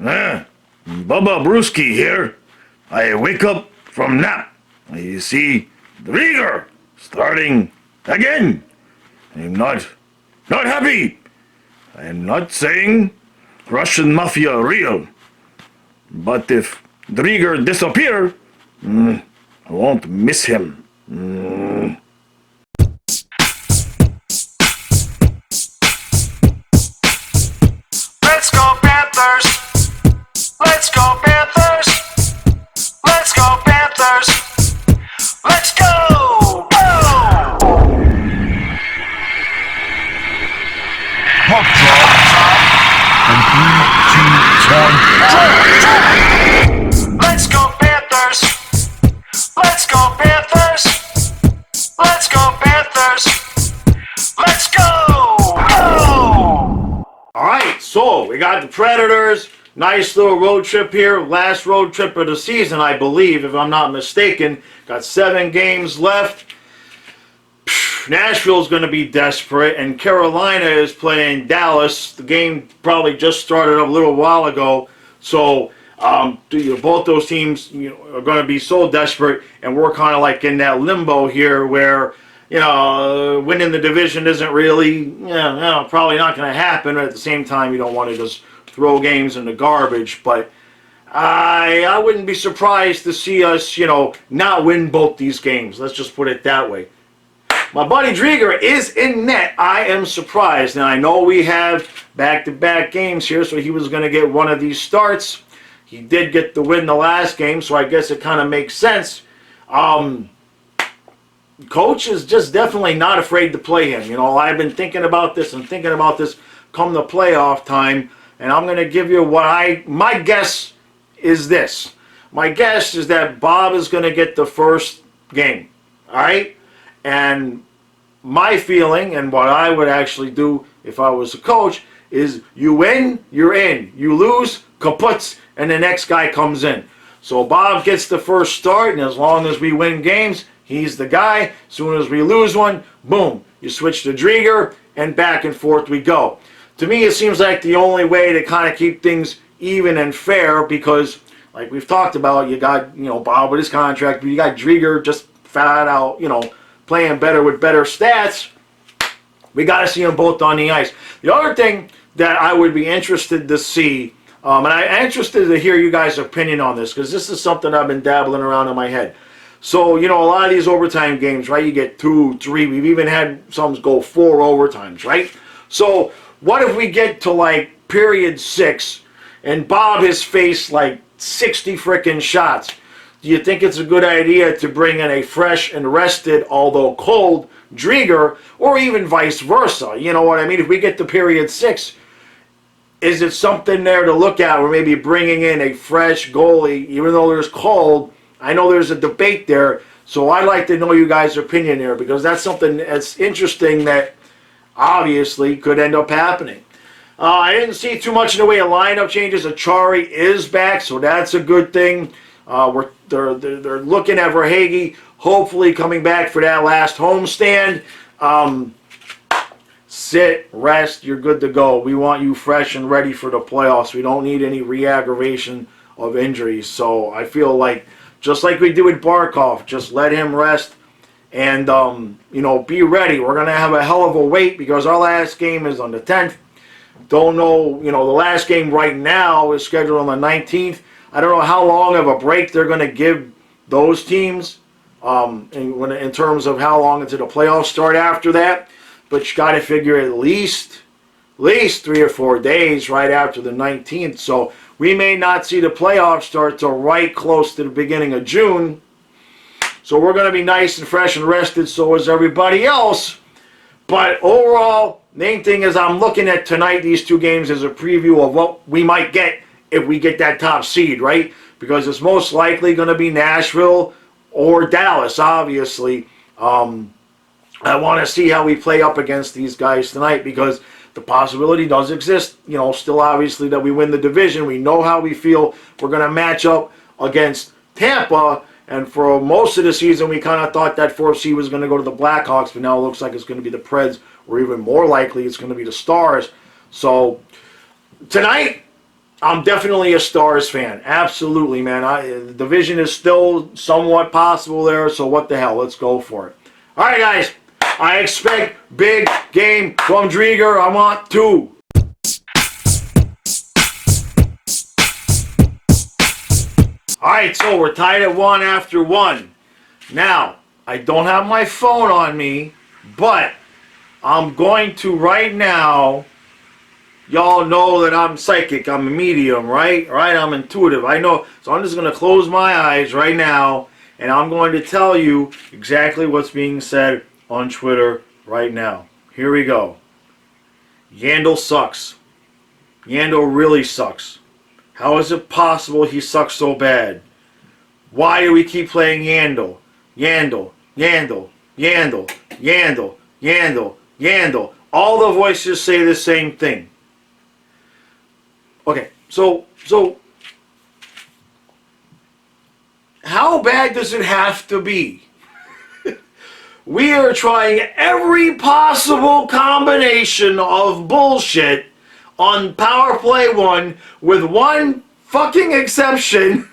Bubba Brewski here. I wake up from nap. I see Driedger starting again. I'm not happy. I am not saying Russian mafia real. But if Driedger disappear, I won't miss him. Let's go Panthers! Let's go Panthers! Let's go Panthers! Let's go! Go! Puck drop. And 3, 2, 1. Let's go Panthers! Let's go Panthers! Let's go Panthers! Let's go! Go! Alright, so we got the Predators. Nice little road trip here. Last road trip of the season, I believe, if I'm not mistaken. Got 7 games left. Nashville's going to be desperate, and Carolina is playing Dallas. The game probably just started a little while ago. So both those teams are going to be so desperate, and we're kind of like in that limbo here where winning the division isn't really, probably not going to happen. But at the same time, you don't want to just throw games in the garbage. But I wouldn't be surprised to see us, not win both these games. Let's just put it that way. My buddy Driedger is in net. I am surprised. Now, I know we have back-to-back games here, so he was going to get one of these starts. He did get the win the last game, so I guess it kind of makes sense. Coach is just definitely not afraid to play him. I've been thinking about this and thinking about this come the playoff time, and I'm going to give you my guess is this. My guess is that Bob is going to get the first game, all right? And my feeling, and what I would actually do if I was a coach, is you win, you're in. You lose, kaputs, and the next guy comes in. So Bob gets the first start, and as long as we win games, he's the guy. As soon as we lose one, boom, you switch to Driedger, and back and forth we go. To me, it seems like the only way to kind of keep things even and fair, because, like we've talked about, you got, Bob with his contract, but you got Driedger just flat out, playing better with better stats. We got to see them both on the ice. The other thing that I would be interested to see, and I'm interested to hear you guys' opinion on this, because this is something I've been dabbling around in my head. So, a lot of these overtime games, right, you get 2, 3, we've even had some go 4 overtimes, right? So, what if we get to, like, period 6, and Bob has faced, like, 60 frickin' shots? Do you think it's a good idea to bring in a fresh and rested, although cold, Driedger, or even vice versa? You know what I mean? If we get to period 6, is it something there to look at? Or maybe bringing in a fresh goalie, even though there's cold? I know there's a debate there, so I'd like to know you guys' opinion there, because that's something that's interesting that obviously could end up happening. I didn't see too much in the way of lineup changes. Achari is back, so that's a good thing. They're looking at Verhaeghe hopefully coming back for that last homestand. Sit, rest, you're good to go. We want you fresh and ready for the playoffs. We don't need any re-aggravation of injuries. So I feel like, just like we did with Barkov, just let him rest and, be ready. We're going to have a hell of a wait, because our last game is on the 10th. Don't know, the last game right now is scheduled on the 19th. I don't know how long of a break they're going to give those teams in terms of how long until the playoffs start after that. But you got to figure at least 3 or 4 days right after the 19th. So we may not see the playoffs start till right close to the beginning of June. So we're going to be nice and fresh and rested, so is everybody else. But overall, main thing is I'm looking at tonight, these 2 games, as a preview of what we might get if we get that top seed, right? Because it's most likely going to be Nashville or Dallas, obviously. I want to see how we play up against these guys tonight, because the possibility does exist, still obviously, that we win the division. We know how we feel. We're going to match up against Tampa, and for most of the season, we kind of thought that 4th seed was going to go to the Blackhawks, but now it looks like it's going to be the Preds, or even more likely, it's going to be the Stars. So, tonight, I'm definitely a Stars fan. Absolutely, man. The division is still somewhat possible there, so what the hell? Let's go for it. All right, guys. I expect big game from Driedger. I want 2. All right, so we're tied at 1 after 1. Now, I don't have my phone on me, but I'm going to right now. Y'all know that I'm psychic. I'm a medium, right? Right? I'm intuitive. I know. So I'm just going to close my eyes right now, and I'm going to tell you exactly what's being said on Twitter right now. Here we go. Yandle sucks. Yandle really sucks. How is it possible he sucks so bad? Why do we keep playing Yandle? Yandle, Yandle, Yandle, Yandle, Yandle, Yandle. All the voices say the same thing. Okay, so how bad does it have to be? We are trying every possible combination of bullshit on Power Play 1 with one fucking exception,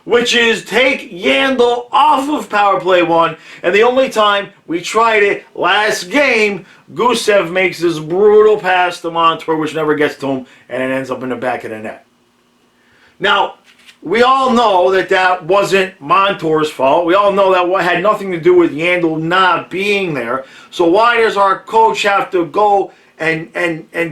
which is take Yandle off of Power Play 1, and the only time we tried it last game, Gusev makes this brutal pass to Montour, which never gets to him, and it ends up in the back of the net. Now, we all know that that wasn't Montour's fault. We all know that had nothing to do with Yandle not being there. So why does our coach have to go and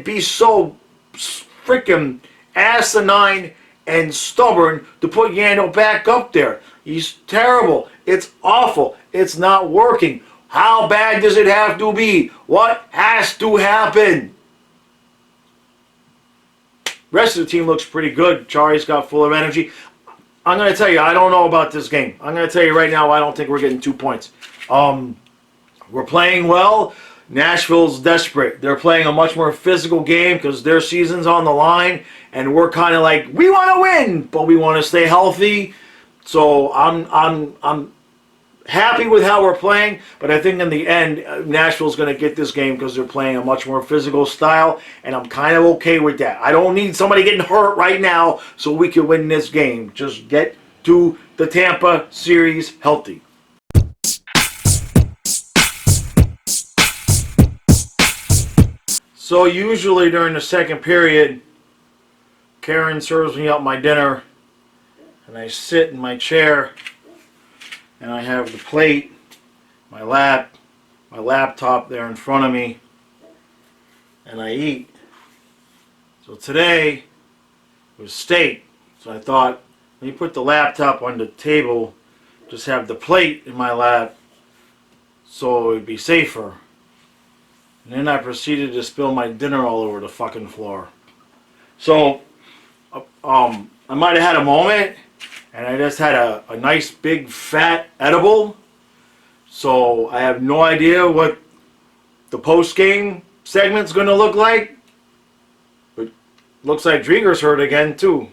be so freaking asinine and stubborn to put Yandle back up there? He's terrible. It's awful. It's not working. How bad does it have to be? What has to happen? Rest of the team looks pretty good. Chari's got full of energy. I'm going to tell you, I don't know about this game. I'm going to tell you right now, I don't think we're getting 2 points. We're playing well. Nashville's desperate. They're playing a much more physical game because their season's on the line, and we're kind of like, we want to win, but we want to stay healthy. So I'm happy with how we're playing, but I think in the end, Nashville's going to get this game because they're playing a much more physical style, and I'm kind of okay with that. I don't need somebody getting hurt right now so we can win this game. Just get to the Tampa series healthy. So usually during the second period, Karen serves me up my dinner, and I sit in my chair, and I have the plate, my laptop there in front of me, and I eat. So today was steak, so I thought, let me put the laptop on the table, just have the plate in my lap, so it would be safer. And then I proceeded to spill my dinner all over the fucking floor. So, I might have had a moment, and I just had a nice big fat edible. So I have no idea what the post-game segment's going to look like. But looks like Driedger's hurt again too.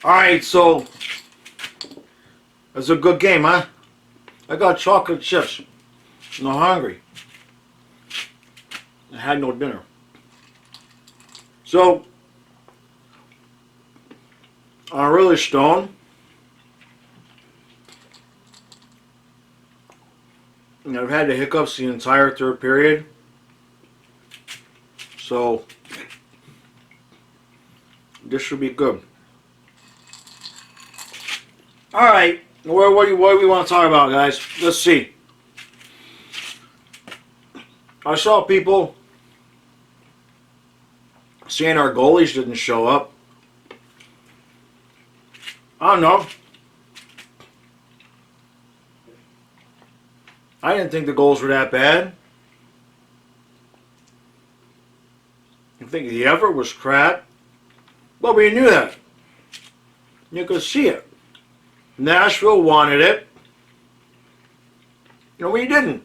Alright, so it's a good game, huh? I got chocolate chips. I'm not hungry. I had no dinner. So, I'm really stoned. And I've had the hiccups the entire third period. So, this should be good. Alright, what do we want to talk about, guys? Let's see. I saw people saying our goalies didn't show up. I don't know. I didn't think the goals were that bad. I think the effort was crap. But we knew that. You could see it. Nashville wanted it. And we didn't.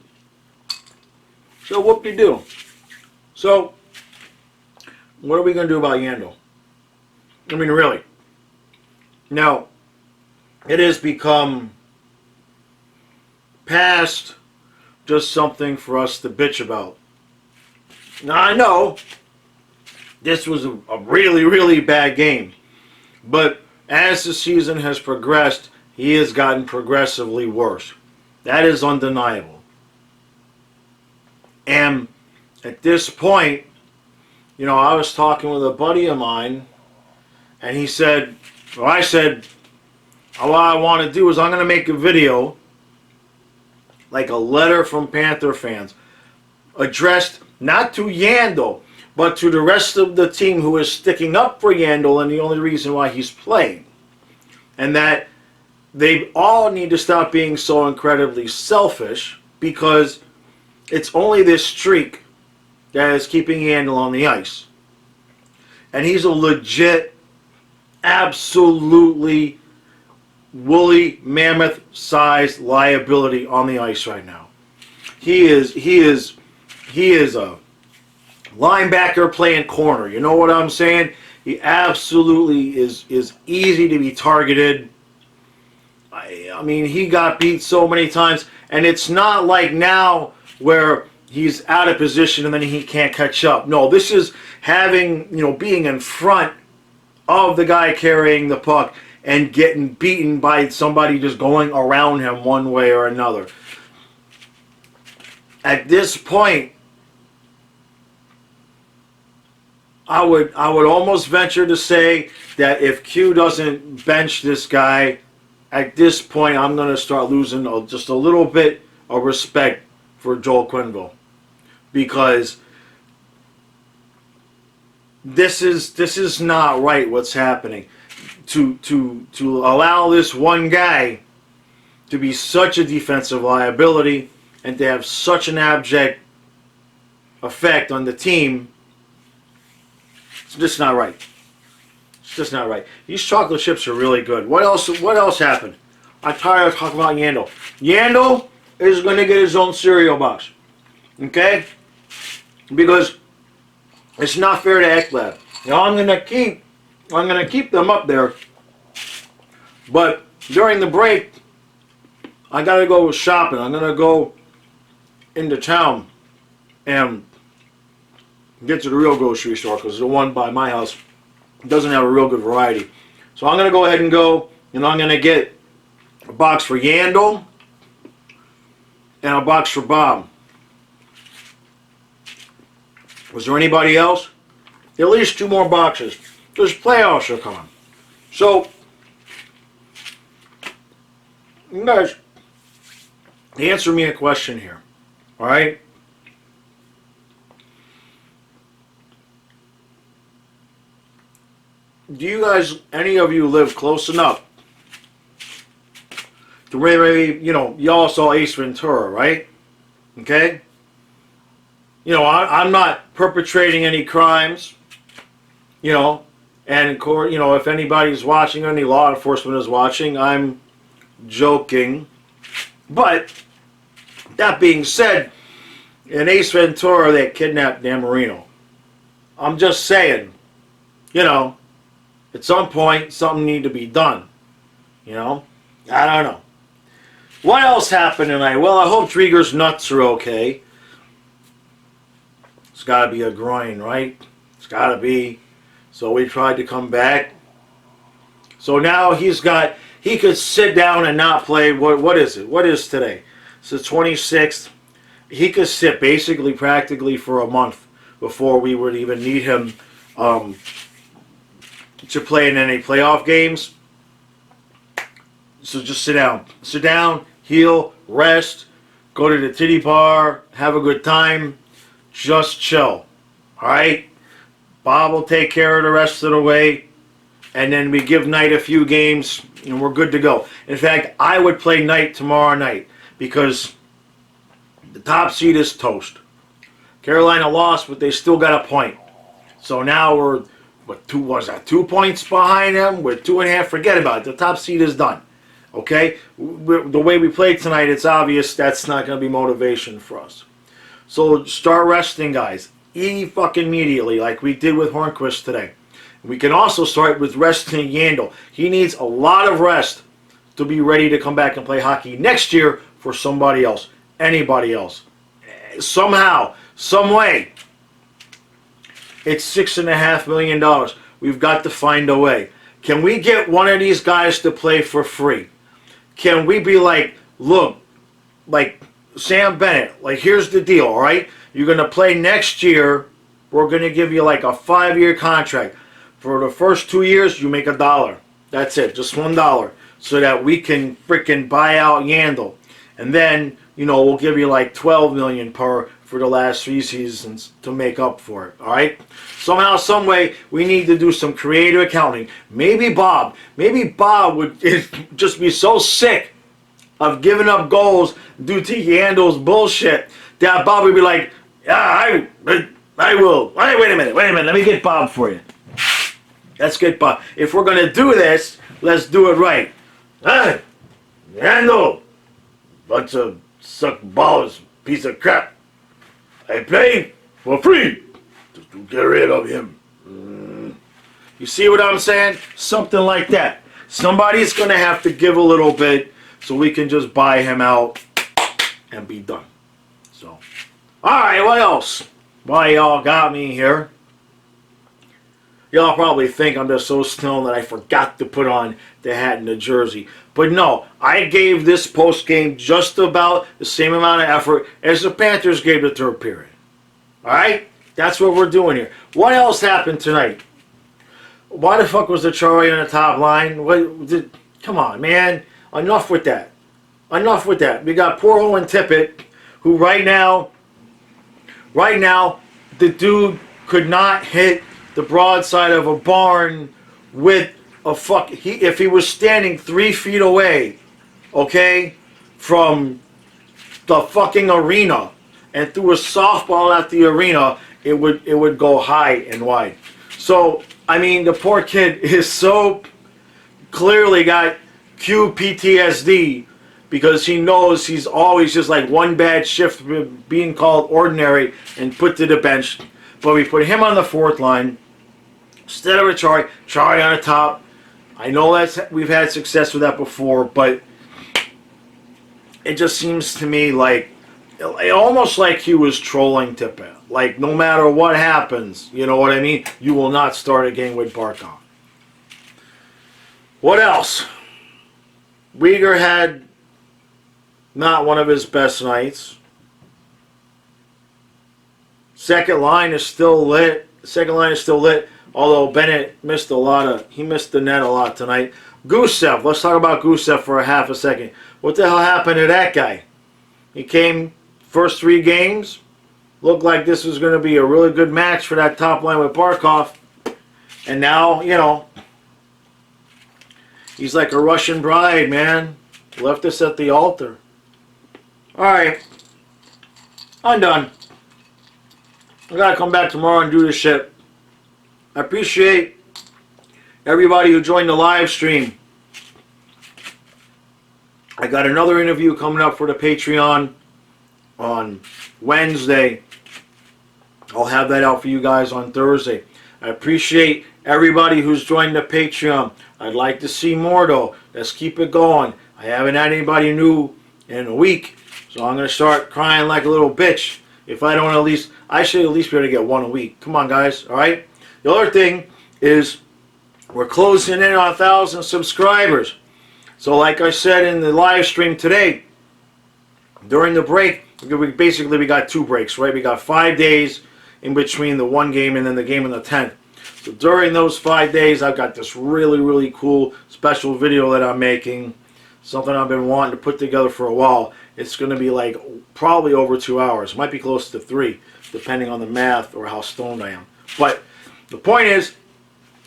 So whoop-de-doo. So, what are we going to do about Yandle? I mean, really. Now, it has become past just something for us to bitch about. Now, I know this was a really, really bad game. But as the season has progressed, he has gotten progressively worse. That is undeniable. And at this point, you know, I was talking with a buddy of mine, and he said, well, I said, what I want to do is I'm going to make a video, like a letter from Panther fans, addressed not to Yandle, but to the rest of the team who is sticking up for Yandle and the only reason why he's playing. And that they all need to stop being so incredibly selfish, because it's only this streak that is keeping Yandle on the ice. And he's a legit, absolutely woolly mammoth sized liability on the ice right now. He is a linebacker playing corner. You know what I'm saying? He absolutely is easy to be targeted. I mean, he got beat so many times, and it's not like now where he's out of position and then he can't catch up. No, this is having, you know, being in front of the guy carrying the puck and getting beaten by somebody just going around him one way or another. At this point, I would almost venture to say that if Q doesn't bench this guy, at this point I'm going to start losing just a little bit of respect for Joel Quenneville, because this is not right what's happening. To allow this one guy to be such a defensive liability and to have such an abject effect on the team, it's just not right. It's just not right. These chocolate chips are really good. What else happened? I'm tired of talking about Yandle. Yandle is going to get his own cereal box. Okay? Because it's not fair to Ekblad. Now I'm going to keep them up there. But during the break, I got to go shopping. I'm going to go into town and get to the real grocery store, because the one by my house doesn't have a real good variety. So I'm going to go ahead and go, and I'm going to get a box for Yandle and a box for Bob. Was there anybody else? At least 2 more boxes. Because playoffs are coming. So, you guys, answer me a question here. Alright? Do you guys, any of you, live close enough to maybe, you know, y'all saw Ace Ventura, right? Okay? You know, I'm not perpetrating any crimes, you know, and of course, you know, if anybody's watching, any law enforcement is watching, I'm joking. But that being said, in Ace Ventura, they kidnapped Dan Marino. I'm just saying, you know, at some point, something need to be done. You know? I don't know. What else happened tonight? Well, I hope Driedger's nuts are okay. It's got to be a groin, right? It's got to be. So we tried to come back. So now he could sit down and not play. What is it? What is today? It's the 26th. He could sit basically practically for a month before we would even need him to play in any playoff games. So just sit down. Sit down, heal, rest, go to the titty bar, have a good time, just chill. Alright? Bob will take care of the rest of the way, and then we give Knight a few games, and we're good to go. In fact, I would play Knight tomorrow night, because the top seed is toast. Carolina lost, but they still got a point. So now we're, two points behind them? We're 2.5. Forget about it. The top seed is done. Okay? The way we played tonight, it's obvious that's not going to be motivation for us. So start resting, guys. Fucking immediately, like we did with Hornquist today. We can also start with resting Yandle. He needs a lot of rest to be ready to come back and play hockey next year for somebody else. anybody else. Somehow, some way, it's $6.5 million. We've got to find a way. Can we get one of these guys to play for free? Can we be like, look, like Sam Bennett, like here's the deal, all right? You're going to play next year. We're going to give you like a 5-year contract. For the first 2 years, you make $1. That's it, just $1. So that we can freaking buy out Yandle. And then, you know, we'll give you like $12 million per for the last 3 seasons to make up for it, all right? Somehow, some way, we need to do some creative accounting. Maybe Bob would just be so sick of giving up goals due to Yandle's bullshit that Bob would be like, yeah, I will. Wait a minute, let me get Bob for you. Let's get Bob. If we're going to do this, let's do it right. Hey, Yandle, bunch of suck balls, piece of crap. I pay for free just to get rid of him. You see what I'm saying? Something like that. Somebody's going to have to give a little bit so we can just buy him out and be done. So, alright, what else? Why y'all got me here? Y'all probably think I'm just so stoned that I forgot to put on the hat and the jersey. But no, I gave this post game just about the same amount of effort as the Panthers gave the third period. Alright? That's what we're doing here. What else happened tonight? Why the fuck was the Charlie on the top line? Come on, man. Enough with that. Enough with that. We got poor Owen Tippett, who right now, the dude could not hit the broadside of a barn with a if he was standing 3 feet away, okay, from the fucking arena and threw a softball at the arena, it would go high and wide. So, I mean, the poor kid is so clearly got QPTSD because he knows he's always just like one bad shift being called ordinary and put to the bench. But we put him on the fourth line instead of a Charlie on the top. I know we've had success with that before, but it just seems to me like almost like he was trolling Tippett. Like, no matter what happens, you know what I mean? You will not start a game with Barkov. What else? Driedger had not one of his best nights. Second line is still lit. Although Bennett missed he missed the net a lot tonight. Gusev, let's talk about Gusev for a half a second. What the hell happened to that guy? He came first 3 games. Looked like this was going to be a really good match for that top line with Barkov. And now, you know, he's like a Russian bride, man. Left us at the altar. Alright. I'm done. I gotta come back tomorrow and do this shit. I appreciate everybody who joined the live stream. I got another interview coming up for the Patreon on Wednesday. I'll have that out for you guys on Thursday. I appreciate everybody who's joined the Patreon. I'd like to see more though. Let's keep it going. I haven't had anybody new in a week, so I'm going to start crying like a little bitch. If I don't I should at least be able to get one a week. Come on, guys, alright? The other thing is we're closing in on 1,000 subscribers. So like I said in the live stream today, during the break, we got 2 breaks, right? We got 5 days in between the one game and then the game on the 10th. So during those 5 days, I've got this really, really cool special video that I'm making. Something I've been wanting to put together for a while. It's going to be like probably over 2 hours. Might be close to 3, depending on the math or how stoned I am. But the point is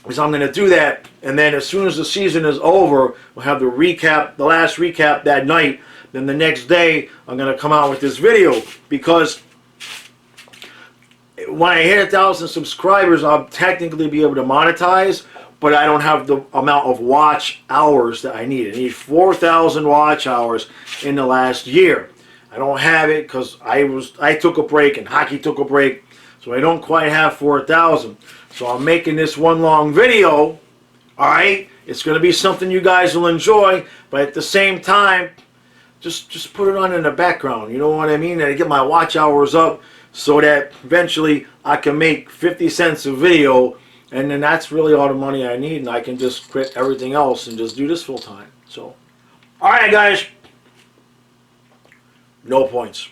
I'm going to do that, and then as soon as the season is over, we'll have the last recap that night. Then the next day, I'm going to come out with this video, because when I hit 1,000 subscribers, I'll technically be able to monetize, but I don't have the amount of watch hours that I need. I need 4,000 watch hours in the last year. I don't have it because I took a break and hockey took a break, so I don't quite have 4,000. So I'm making this one long video, alright? It's going to be something you guys will enjoy, but at the same time, just put it on in the background. You know what I mean? And I get my watch hours up so that eventually I can make 50 cents a video, and then that's really all the money I need, and I can just quit everything else and just do this full time. So, all right, guys. No points.